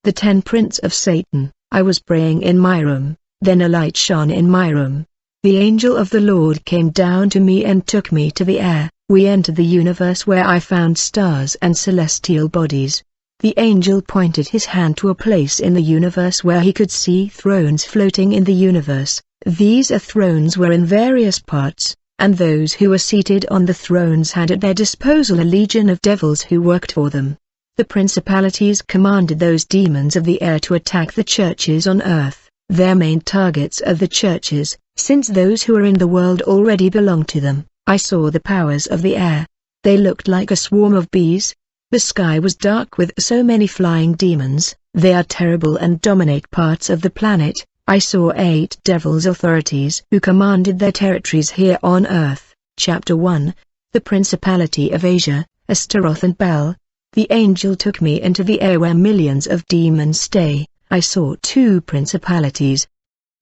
the 10 prince of Satan. I was praying in my room, then a light shone in my room. The angel of the Lord came down to me and took me to the air. We entered the universe where I found stars and celestial bodies. The angel pointed his hand to a place in the universe where he could see thrones floating in the universe. These thrones were in various parts, and those who were seated on the thrones had at their disposal a legion of devils who worked for them. The principalities commanded those demons of the air to attack the churches on earth. Their main targets are the churches, since those who are in the world already belong to them. I saw the powers of the air. They looked like a swarm of bees. The sky was dark with so many flying demons. They are terrible and dominate parts of the planet. I saw 8 devils' authorities who commanded their territories here on earth. Chapter 1. The Principality of Asia, Astaroth and Bel. The angel took me into the air where millions of demons stay. I saw 2 principalities.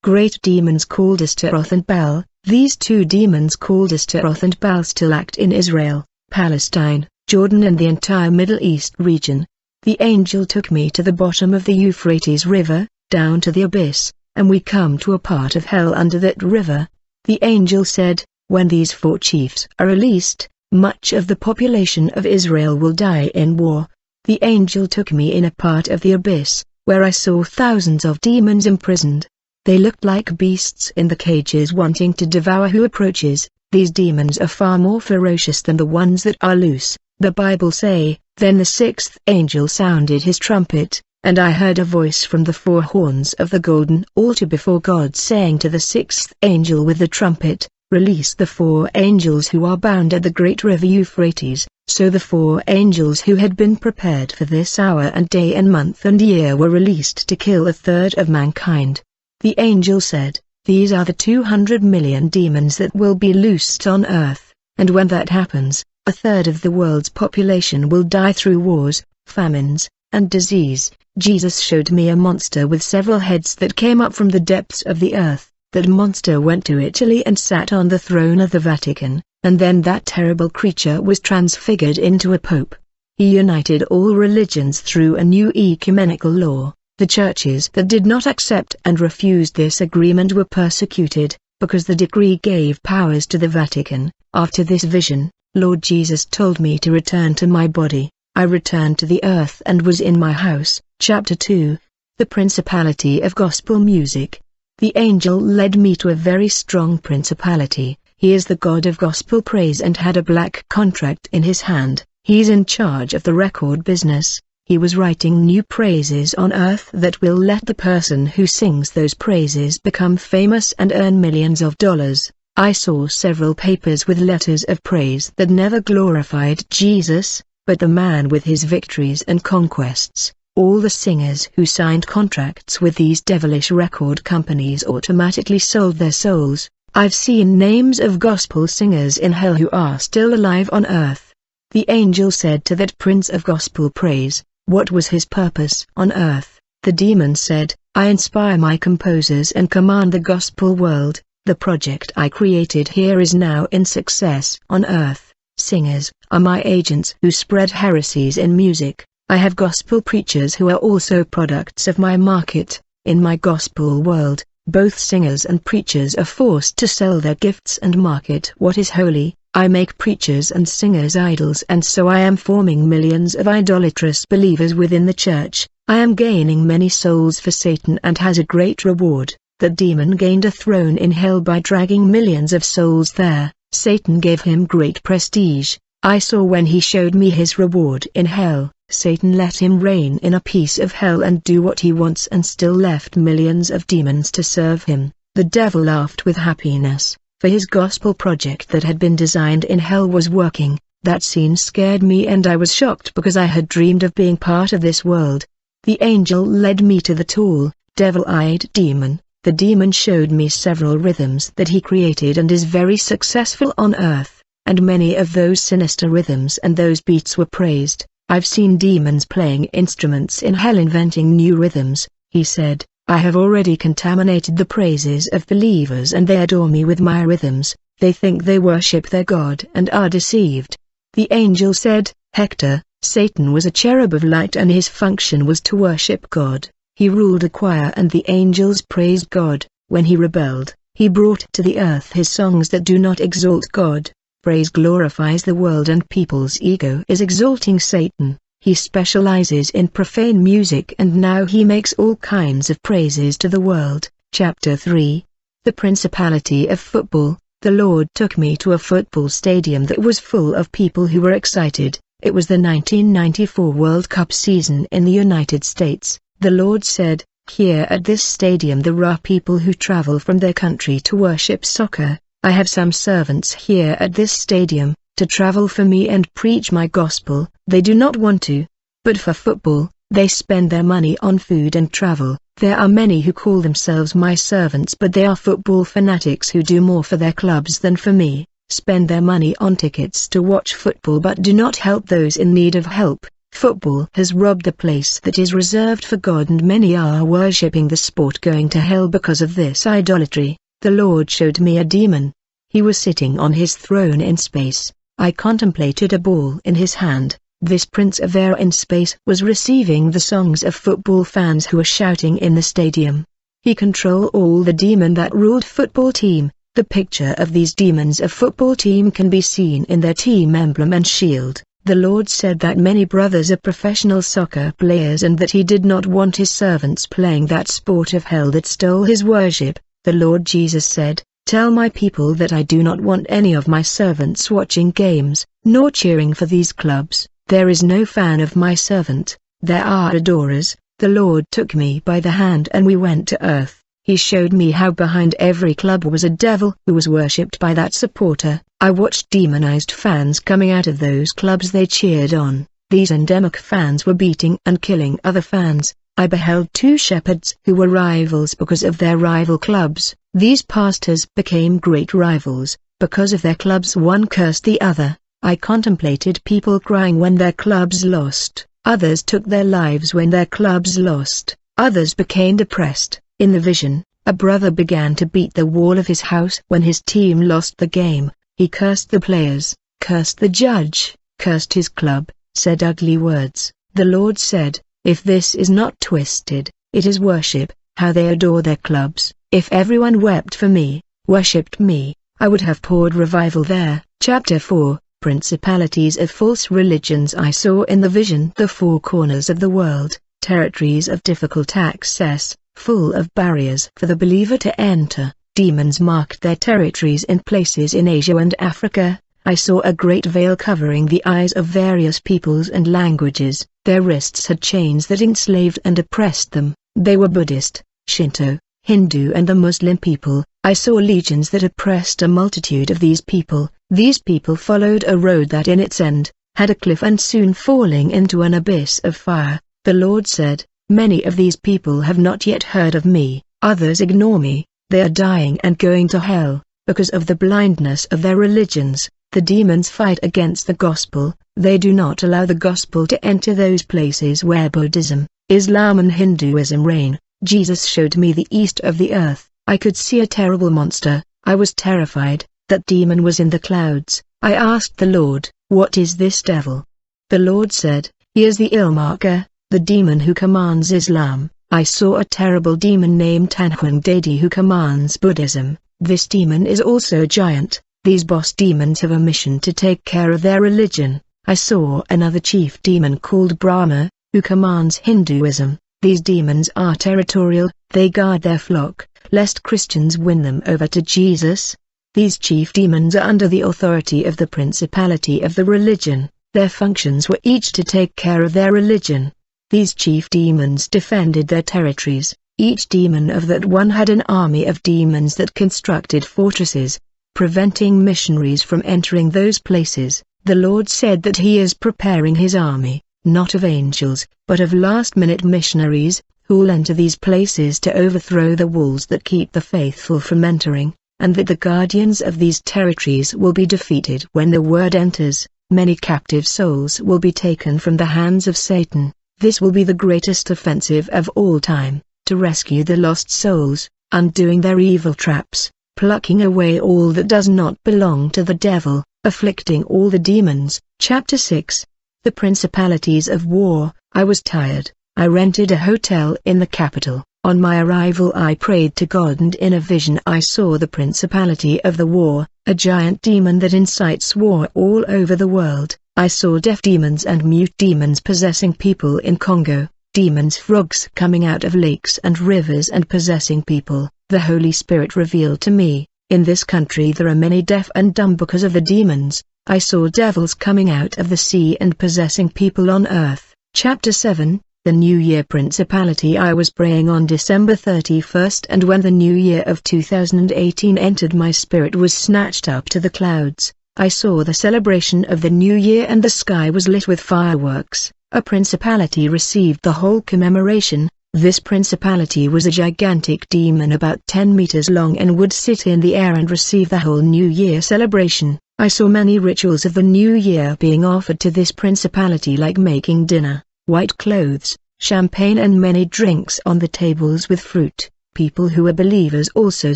Great demons called Astaroth and Bel. These 2 demons called Astaroth and Bel still act in Israel, Palestine, Jordan and the entire Middle East region. The angel took me to the bottom of the Euphrates River, down to the abyss, and we come to a part of hell under that river. The angel said, when these 4 chiefs are released, much of the population of Israel will die in war. The angel took me in a part of the abyss, where I saw thousands of demons imprisoned. They looked like beasts in the cages wanting to devour who approaches. These demons are far more ferocious than the ones that are loose. The Bible say, then the 6th angel sounded his trumpet, and I heard a voice from the 4 horns of the golden altar before God saying to the 6th angel with the trumpet, release the 4 angels who are bound at the great river Euphrates. So the 4 angels who had been prepared for this hour and day and month and year were released to kill 1/3 of mankind. The angel said, these are the 200 million demons that will be loosed on earth, and when that happens, 1/3 of the world's population will die through wars, famines, and disease. Jesus showed me a monster with several heads that came up from the depths of the earth. That monster went to Italy and sat on the throne of the Vatican, and then that terrible creature was transfigured into a pope. He united all religions through a new ecumenical law. The churches that did not accept and refused this agreement were persecuted, because the decree gave powers to the Vatican. After this vision, Lord Jesus told me to return to my body. I returned to the earth and was in my house. Chapter 2. The Principality of Gospel Music. The angel led me to a very strong principality. He is the God of gospel praise and had a black contract in his hand. He's in charge of the record business. He was writing new praises on earth that will let the person who sings those praises become famous and earn millions of dollars. I saw several papers with letters of praise that never glorified Jesus, but the man with his victories and conquests. All the singers who signed contracts with these devilish record companies automatically sold their souls. I've seen names of gospel singers in hell who are still alive on earth. The angel said to that prince of gospel praise, what was his purpose on earth? The demon said, I inspire my composers and command the gospel world. The project I created here is now in success on earth. Singers are my agents who spread heresies in music. I have gospel preachers who are also products of my market. In my gospel world, both singers and preachers are forced to sell their gifts and market what is holy. I make preachers and singers idols, and so I am forming millions of idolatrous believers within the church. I am gaining many souls for Satan and has a great reward. The demon gained a throne in hell by dragging millions of souls there. Satan gave him great prestige. I saw when he showed me his reward in hell. Satan let him reign in a piece of hell and do what he wants and still left millions of demons to serve him. The devil laughed with happiness, for his gospel project that had been designed in hell was working. That scene scared me and I was shocked because I had dreamed of being part of this world. The angel led me to the tall, devil-eyed demon. The demon showed me several rhythms that he created and is very successful on earth, and many of those sinister rhythms and those beats were praised. I've seen demons playing instruments in hell inventing new rhythms. He said, I have already contaminated the praises of believers and they adore me with my rhythms. They think they worship their God and are deceived. The angel said, Hector, Satan was a cherub of light and his function was to worship God. He ruled a choir and the angels praised God. When he rebelled, he brought to the earth his songs that do not exalt God. Praise glorifies the world and people's ego is exalting Satan. He specializes in profane music and now he makes all kinds of praises to the world. Chapter 3. The Principality of Football. The Lord took me to a football stadium that was full of people who were excited. It was the 1994 World Cup season in the United States. The Lord said, "Here at this stadium there are people who travel from their country to worship soccer. I have some servants here at this stadium, to travel for me and preach my gospel. They do not want to. But for football, they spend their money on food and travel. There are many who call themselves my servants but they are football fanatics who do more for their clubs than for me, spend their money on tickets to watch football but do not help those in need of help. Football has robbed the place that is reserved for God and many are worshipping the sport going to hell because of this idolatry." The Lord showed me a demon. He was sitting on his throne in space. I contemplated a ball in his hand. This prince of air in space was receiving the songs of football fans who were shouting in the stadium. He controlled all the demon that ruled football team. The picture of these demons of football team can be seen in their team emblem and shield. The Lord said that many brothers are professional soccer players and that he did not want his servants playing that sport of hell that stole his worship. The Lord Jesus said, "Tell my people that I do not want any of my servants watching games, nor cheering for these clubs. There is no fan of my servant, there are adorers." The Lord took me by the hand and we went to earth. He showed me how behind every club was a devil who was worshipped by that supporter. I watched demonized fans coming out of those clubs they cheered on. These endemic fans were beating and killing other fans. I beheld two shepherds who were rivals because of their rival clubs. These pastors became great rivals. Because of their clubs one cursed the other. I contemplated people crying when their clubs lost. Others took their lives when their clubs lost. Others became depressed. In the vision, a brother began to beat the wall of his house when his team lost the game. He cursed the players, cursed the judge, cursed his club, said ugly words. The Lord said, "If this is not twisted, it is worship, how they adore their clubs. If everyone wept for me, worshipped me, I would have poured revival there." Chapter 4. Principalities of False Religions. I saw in the vision the four corners of the world, territories of difficult access, full of barriers for the believer to enter. Demons marked their territories in places in Asia and Africa. I saw a great veil covering the eyes of various peoples and languages. Their wrists had chains that enslaved and oppressed them. They were Buddhist, Shinto, Hindu and the Muslim people. I saw legions that oppressed a multitude of these people. These people followed a road that in its end, had a cliff and soon falling into an abyss of fire. The Lord said, "Many of these people have not yet heard of me, others ignore me, they are dying and going to hell, because of the blindness of their religions." The demons fight against the gospel. They do not allow the gospel to enter those places where Buddhism, Islam and Hinduism reign. Jesus showed me the east of the earth. I could see a terrible monster. I was terrified. That demon was in the clouds. I asked the Lord, "What is this devil?" The Lord said, "He is the Ilmarker, the demon who commands Islam." I saw a terrible demon named Tanhuang Dadi who commands Buddhism. This demon is also a giant. These boss demons have a mission to take care of their religion. I saw another chief demon called Brahma, who commands Hinduism. These demons are territorial. They guard their flock, lest Christians win them over to Jesus. These chief demons are under the authority of the principality of the religion. Their functions were each to take care of their religion. These chief demons defended their territories. Each demon of that one had an army of demons that constructed fortresses, preventing missionaries from entering those places. The Lord said that He is preparing His army, not of angels, but of last-minute missionaries, who will enter these places to overthrow the walls that keep the faithful from entering, and that the guardians of these territories will be defeated when the word enters. Many captive souls will be taken from the hands of Satan. This will be the greatest offensive of all time, to rescue the lost souls, undoing their evil traps, plucking away all that does not belong to the devil, afflicting all the demons. Chapter 6. The principalities of war. I was tired. I rented a hotel in the capital. On my arrival I prayed to God, and in a vision I saw the principality of the war, a giant demon that incites war all over the world. I saw deaf demons and mute demons possessing people in Congo, demons frogs coming out of lakes and rivers and possessing people. The Holy Spirit revealed to me, in this country there are many deaf and dumb because of the demons. I saw devils coming out of the sea and possessing people on earth. Chapter 7. The New Year Principality. I was praying on December 31st, and when the new year of 2018 entered, my spirit was snatched up to the clouds. I saw the celebration of the new year and the sky was lit with fireworks. A principality received the whole commemoration. This principality was a gigantic demon about 10 meters long and would sit in the air and receive the whole New Year celebration. I saw many rituals of the New Year being offered to this principality, like making dinner, white clothes, champagne and many drinks on the tables with fruit. People who were believers also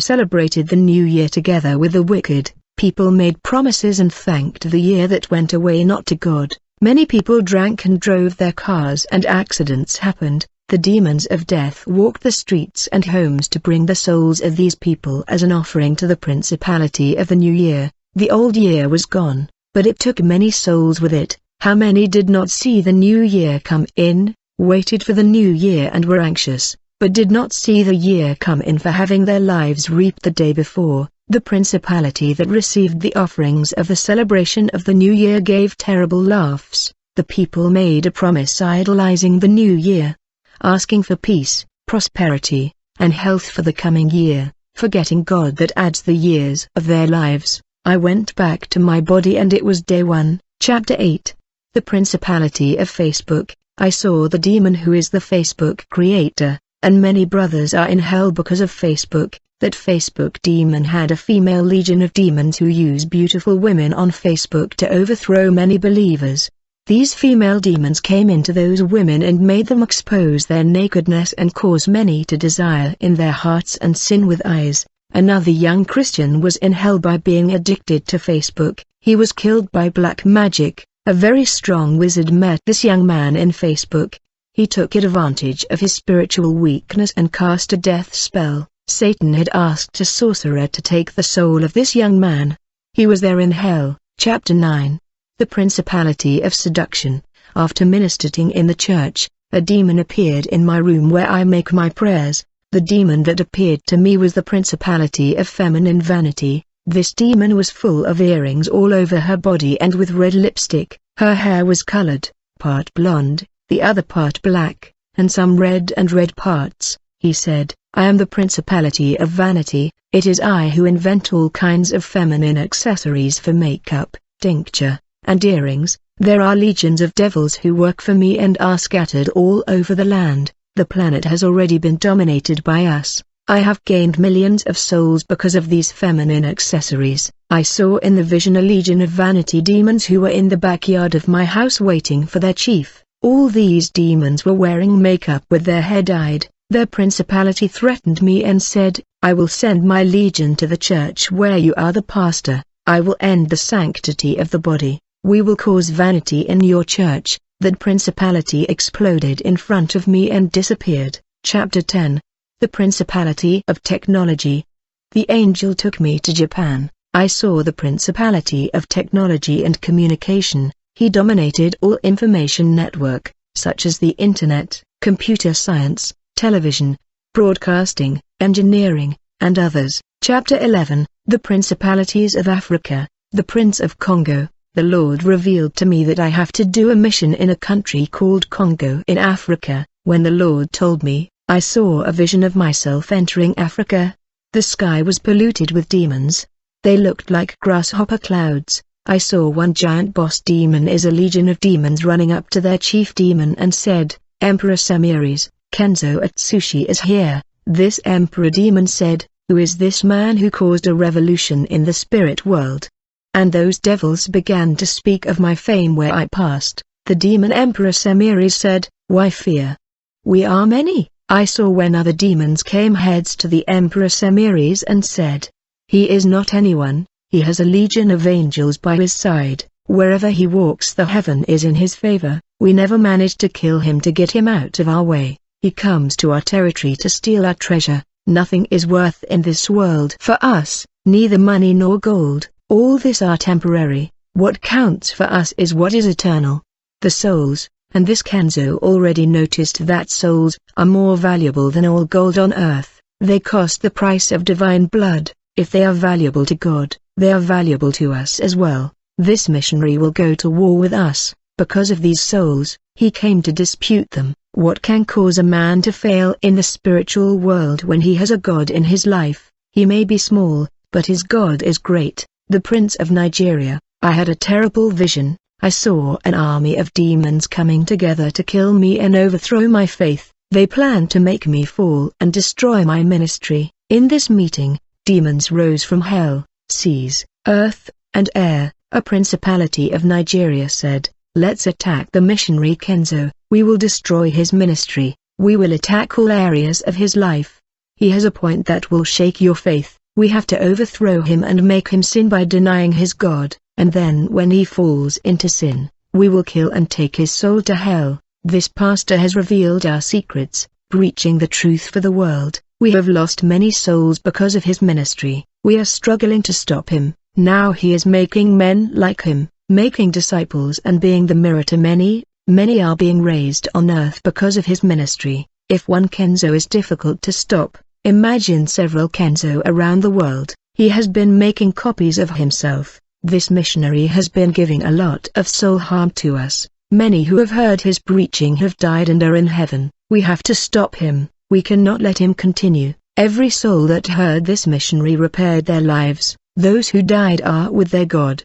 celebrated the New Year together with the wicked. People made promises and thanked the year that went away not to God. Many people drank and drove their cars and accidents happened. The demons of death walked the streets and homes to bring the souls of these people as an offering to the principality of the new year. The old year was gone, but it took many souls with it. How many did not see the new year come in, waited for the new year and were anxious, but did not see the year come in for having their lives reaped the day before? The principality that received the offerings of the celebration of the new year gave terrible laughs. The people made a promise idolizing the new year, asking for peace, prosperity, and health for the coming year, forgetting God that adds the years of their lives. I went back to my body and it was day 1. Chapter 8. The Principality of Facebook. I saw the demon who is the Facebook creator, and many brothers are in hell because of Facebook. That Facebook demon had a female legion of demons who use beautiful women on Facebook to overthrow many believers. These female demons came into those women and made them expose their nakedness and cause many to desire in their hearts and sin with eyes. Another young Christian was in hell by being addicted to Facebook. He was killed by black magic. A very strong wizard met this young man in Facebook. He took advantage of his spiritual weakness and cast a death spell. Satan had asked a sorcerer to take the soul of this young man. He was there in hell. Chapter 9. The Principality of Seduction. After ministering in the church, a demon appeared in my room where I make my prayers. The demon that appeared to me was the principality of feminine vanity. This demon was full of earrings all over her body and with red lipstick. Her hair was colored, part blonde, the other part black, and some red and red parts. He said, "I am the principality of vanity. It is I who invent all kinds of feminine accessories for makeup, tincture, and earrings. There are legions of devils who work for me and are scattered all over the land. The planet has already been dominated by us. I have gained millions of souls because of these feminine accessories." I saw in the vision a legion of vanity demons who were in the backyard of my house waiting for their chief. All these demons were wearing makeup with their hair dyed. Their principality threatened me and said, "I will send my legion to the church where you are the pastor. I will end the sanctity of the body. We will cause vanity in your church." That principality exploded in front of me and disappeared. Chapter 10. The Principality of Technology. The angel took me to Japan. I saw the Principality of Technology and Communication. He dominated all information network, such as the Internet, computer science, television, broadcasting, engineering, and others. Chapter 11. The Principalities of Africa. The Prince of Congo. The Lord revealed to me that I have to do a mission in a country called Congo in Africa. When the Lord told me, I saw a vision of myself entering Africa. The sky was polluted with demons. They looked like grasshopper clouds. I saw one giant boss demon is a legion of demons running up to their chief demon and said, "Emperor Semiris, Kenzo Atsushi is here." This emperor demon said, "Who is this man who caused a revolution in the spirit world?" And those devils began to speak of my fame where I passed. The demon Emperor Semiris said, "Why fear? We are many." I saw when other demons came heads to the Emperor Semiris and said, "He is not anyone, he has a legion of angels by his side." Wherever he walks the heaven is in his favor. We never manage to kill him to get him out of our way. He comes to our territory to steal our treasure. Nothing is worth in this world for us, neither money nor gold. All this are temporary. What counts for us is what is eternal. The souls, and this Kenzo already noticed that souls are more valuable than all gold on earth. They cost the price of divine blood. If they are valuable to God, they are valuable to us as well. This missionary will go to war with us. Because of these souls, he came to dispute them. What can cause a man to fail in the spiritual world when he has a God in his life? He may be small, but his God is great. The Prince of Nigeria. I had a terrible vision. I saw an army of demons coming together to kill me and overthrow my faith. They planned to make me fall and destroy my ministry. In this meeting, demons rose from hell, seas, earth, and air. A principality of Nigeria said, "Let's attack the missionary Kenzo. We will destroy his ministry. We will attack all areas of his life. He has a point that will shake your faith. We have to overthrow him and make him sin by denying his God, and then when he falls into sin, we will kill and take his soul to hell." This pastor has revealed our secrets, preaching the truth for the world. We have lost many souls because of his ministry. We are struggling to stop him. Now he is making men like him, making disciples and being the mirror to many. Many are being raised on earth because of his ministry. If one Kenzo is difficult to stop, imagine several Kenzo around the world. He has been making copies of himself. This missionary has been giving a lot of soul harm to us. Many who have heard his preaching have died and are in heaven. We have to stop him. We cannot let him continue. Every soul that heard this missionary repaired their lives. Those who died are with their God.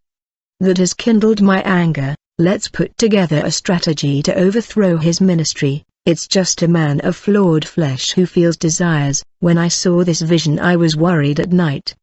That has kindled my anger. Let's put together a strategy to overthrow his ministry. It's just a man of flawed flesh who feels desires. When I saw this vision I was worried at night.